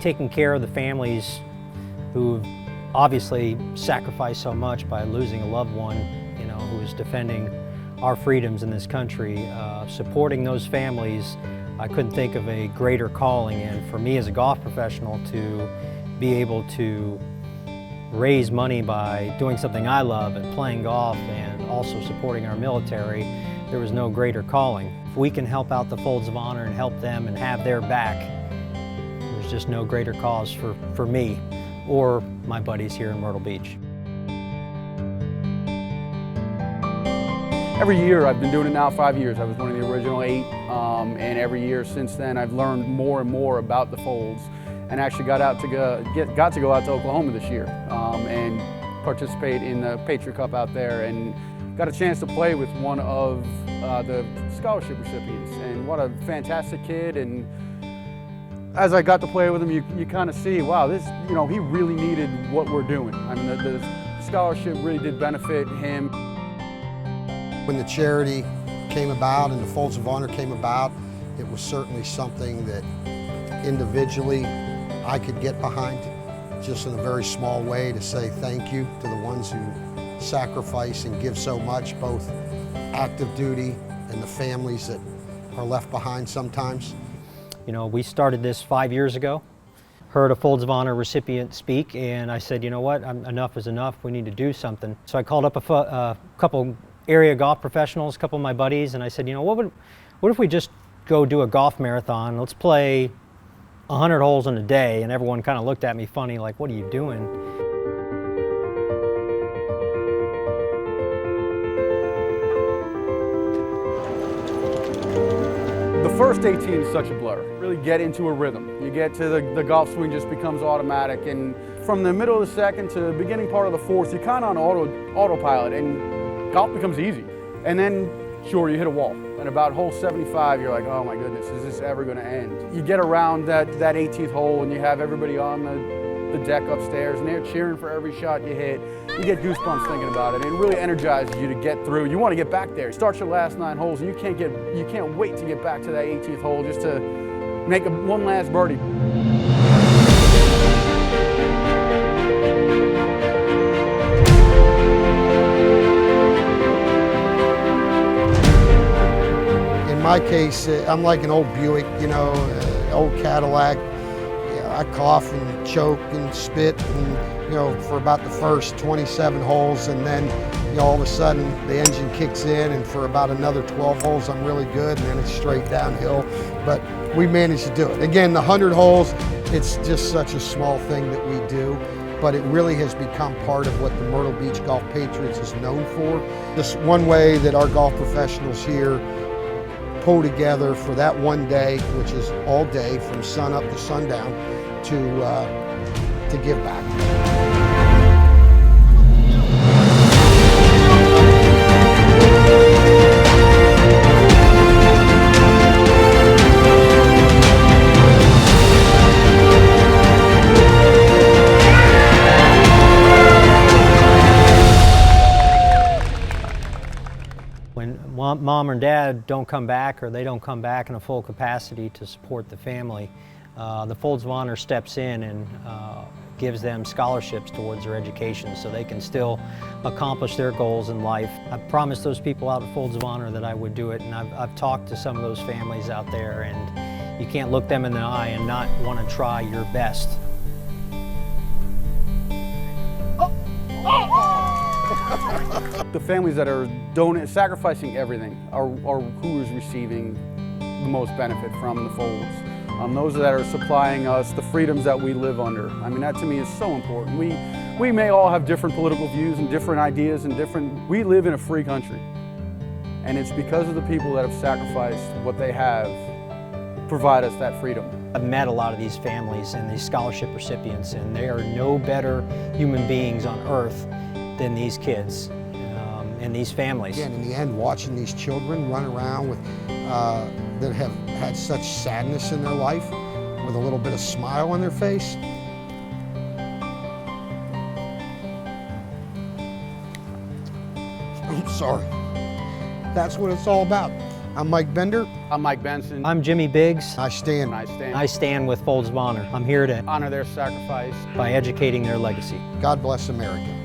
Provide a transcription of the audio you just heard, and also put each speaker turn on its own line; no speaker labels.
taking care of the families who obviously sacrificed so much by losing a loved one, you know, who is defending our freedoms in this country, supporting those families, I couldn't think of a greater calling. And for me as a golf professional to be able to raise money by doing something I love and playing golf and also supporting our military, there was no greater calling. If we can help out the Folds of Honor and help them and have their back, there's just no greater cause for me or my buddies here in Myrtle Beach.
Every year, I've been doing it now 5 years. I was one of the original 8, and every year since then I've learned more and more about the Folds, and actually got to go out to Oklahoma this year and participate in the Patriot Cup out there, and got a chance to play with one of the scholarship recipients. And what a fantastic kid! And as I got to play with him, you kind of see, wow, this, you know, he really needed what we're doing. I mean, the scholarship really did benefit him.
When the charity came about and the Folds of Honor came about, it was certainly something that individually I could get behind, just in a very small way, to say thank you to the ones who sacrifice and give so much, both active duty and the families that are left behind sometimes.
You know, we started this 5 years ago, heard a Folds of Honor recipient speak, and I said, you know what, enough is enough, we need to do something. So I called up a couple area golf professionals, a couple of my buddies, and I said, you know, what if we just go do a golf marathon? Let's play 100 holes in a day. And everyone kind of looked at me funny, like, what are you doing?
The first 18 is such a blur. Really get into a rhythm. You get to the golf swing just becomes automatic, and from the middle of the second to the beginning part of the fourth, you're kind of on autopilot, and golf becomes easy. And then, sure, you hit a wall. And about hole 75, you're like, oh my goodness, is this ever gonna end? You get around that 18th hole and you have everybody on the deck upstairs and they're cheering for every shot you hit. You get goosebumps thinking about it, and it really energizes you to get through. You wanna get back there. You start your last 9 holes and you can't wait to get back to that 18th hole just to make one last birdie.
In my case, I'm like an old Buick, you know, old Cadillac. Yeah, I cough and choke and spit, and, you know, for about the first 27 holes, and then, you know, all of a sudden the engine kicks in, and for about another 12 holes I'm really good, and then it's straight downhill. But we managed to do it. Again, the 100 holes, it's just such a small thing that we do, but it really has become part of what the Myrtle Beach Golf Patriots is known for. Just one way that our golf professionals here pull together for that one day, which is all day from sun up to sundown, to give back.
When mom or dad don't come back, or they don't come back in a full capacity to support the family, the Folds of Honor steps in and gives them scholarships towards their education so they can still accomplish their goals in life. I've promised those people out at Folds of Honor that I would do it, and I've talked to some of those families out there, and you can't look them in the eye and not want to try your best.
The families that are sacrificing everything are who is receiving the most benefit from the Folds. Those that are supplying us the freedoms that we live under. I mean, that to me is so important. We may all have different political views and different ideas and we live in a free country. And it's because of the people that have sacrificed what they have provide us that freedom.
I've met a lot of these families and these scholarship recipients, and they are no better human beings on earth than these kids and these families.
Again, in the end, watching these children run around with that have had such sadness in their life with a little bit of smile on their face. I'm sorry. That's what it's all about. I'm Mike Bender.
I'm Mike Benson.
I'm Jimmy Biggs.
I stand.
I stand with Folds of Honor. I'm here to
honor their sacrifice
by educating their legacy.
God bless America.